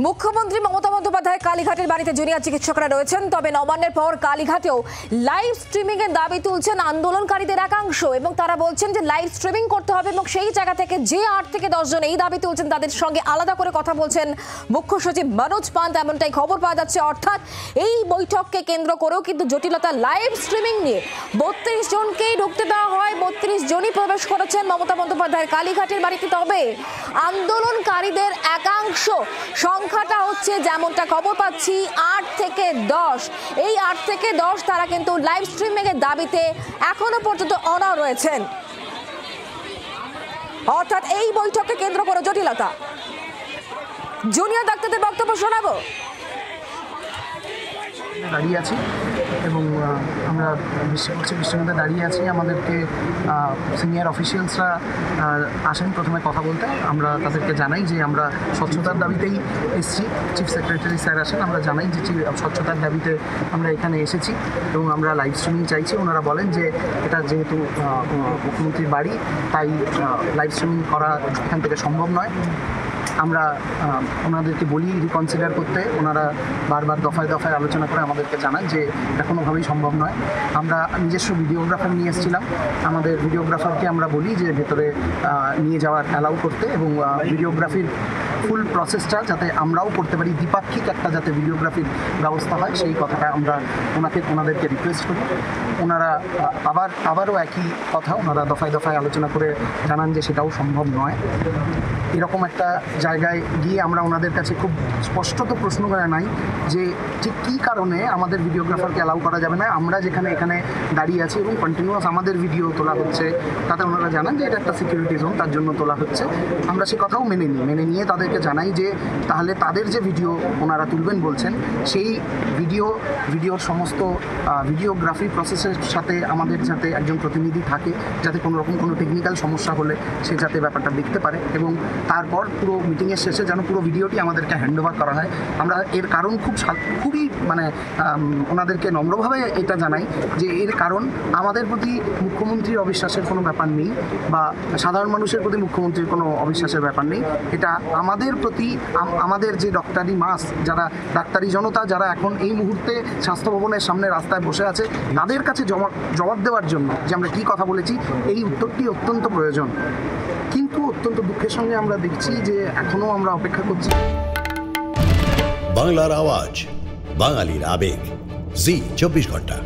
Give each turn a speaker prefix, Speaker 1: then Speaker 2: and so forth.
Speaker 1: মুখ্যমন্ত্রী মমতা বন্দ্যোপাধ্যায় কালীঘাটের বাড়িতে জুনিয়র চিকিৎসকরা রয়েছেন। তবে নবান্নের পর কালীঘাটেও লাইভ স্ট্রিমিং এর দাবি তুলছেন আন্দোলনকারীদের একাংশ এবং তারা বলছেন যে লাইভ স্ট্রিমিং করতে হবে এবং সেই জায়গা থেকে যে 8 থেকে 10 জন এই দাবি তুলছেন তাদের সঙ্গে আলাদা করে কথা বলছেন মুখ্য সচিব মনোজ পান্ত, এমনটাই খবর পাওয়া যাচ্ছে। অর্থাৎ এই বৈঠককে কেন্দ্র করেও কিন্তু জটিলতা। লাইভ স্ট্রিমিং নিয়ে 32 জনকেই ঢুকতে দেওয়া হয়, 32 জনই প্রবেশ করেছেন মমতা বন্দ্যোপাধ্যায়ের কালীঘাটের বাড়িতে। তবে আন্দোলনকারীদের একাংশ সংখ্যাটা হচ্ছে যেমনটা খবর পাচ্ছি 8 থেকে 10। এই 8 থেকে 10 তারা কিন্তু লাইভ স্ট্রিমিং এর দাবিতে এখনো পর্যন্ত অনড় রয়েছেন। অর্থাৎ এই বৈঠককে কেন্দ্র করে জটিলতা। জুনিয়র ডাক্তারদের বক্তব্য শোনাবো।
Speaker 2: দাঁড়িয়ে আছি এবং আমরা বিশ্বের মধ্যে দাঁড়িয়ে আছি। আমাদেরকে সিনিয়র অফিসিয়ালসরা আসেন প্রথমে কথা বলতে। আমরা তাদেরকে জানাই যে আমরা স্বচ্ছতার দাবিতেই এসেছি। চিফ সেক্রেটারি স্যার আসেন, আমরা জানাই যে স্বচ্ছতার দাবিতে আমরা এখানে এসেছি এবং আমরা লাইভ স্ট্রিমিং চাইছি। ওনারা বলেন যে এটা যেহেতু মুখ্যমন্ত্রীর বাড়ি তাই লাইভ স্ট্রিমিং করা এখান থেকে সম্ভব নয়। আমরা ওনাদেরকে বলি রিকনসিডার করতে। ওনারা বারবার দফায় দফায় আলোচনা করে আমাদেরকে জানান যে এটা কোনোভাবেই সম্ভব নয়। আমরা নিজস্ব ভিডিওগ্রাফার নিয়ে এসেছিলাম। আমাদের ভিডিওগ্রাফারকে আমরা বলি যে ভেতরে নিয়ে যাওয়ার অ্যালাউ করতে এবং ভিডিওগ্রাফির ফুল প্রসেসটা যাতে আমরাও করতে পারি, দ্বিপাক্ষিক একটা যাতে ভিডিওগ্রাফির ব্যবস্থা হয় সেই কথাটা আমরা ওনাদেরকে রিকোয়েস্ট করি। ওনারা আবারও একই কথা ওনারা দফায় দফায় আলোচনা করে জানান যে সেটাও সম্ভব নয়। এরকম একটা জায়গায় গিয়ে আমরা ওনাদের কাছে খুব স্পষ্টত প্রশ্ন জানাই যে ঠিক কী কারণে আমাদের ভিডিওগ্রাফারকে অ্যালাউ করা যাবে না। আমরা যেখানে এখানে দাঁড়িয়ে আছি এবং কন্টিনিউয়াস আমাদের ভিডিও তোলা হচ্ছে, তাতে ওনারা জানান যে এটা একটা সিকিউরিটি জোন, তার জন্য তোলা হচ্ছে। আমরা সে কথাও মেনে নিয়ে তাদেরকে জানাই যে তাহলে তাদের যে ভিডিও ওনারা তুলবেন বলছেন সেই ভিডিওর সমস্ত ভিডিওগ্রাফি প্রসেসের সাথে আমাদের যাতে একজন প্রতিনিধি থাকে, যাতে কোনো রকম কোনো টেকনিক্যাল সমস্যা হলে সে যাতে ব্যাপারটা দেখতে পারে এবং তারপর পুরো মিটিংয়ের শেষে যেন পুরো ভিডিওটি আমাদেরকে হ্যান্ড ওভার করা হয়। আমরা এর কারণ খুবই ওনাদেরকে নম্রভাবে এটা জানাই যে এর কারণ আমাদের প্রতি মুখ্যমন্ত্রীর অবিশ্বাসের কোনো ব্যাপার নেই বা সাধারণ মানুষের প্রতি মুখ্যমন্ত্রীর কোনো অবিশ্বাসের ব্যাপার নেই। এটা আমাদের প্রতি আমাদের যে ডক্টরি মাস, যারা ডাক্তারি জনতা যারা এখন এই মুহূর্তে স্বাস্থ্য ভবনের সামনে রাস্তায় বসে আছে, তাদের কাছে জবাব দেওয়ার জন্য যে আমরা কী কথা বলেছি এই উত্তরটি অত্যন্ত প্রয়োজন। কিন্তু অত্যন্ত দুঃখের সঙ্গে আমরা দেখছি যে এখনও আমরা অপেক্ষা করছি।
Speaker 3: বাংলার আওয়াজ, বাঙালির আবেগ, জি 24 ঘন্টা।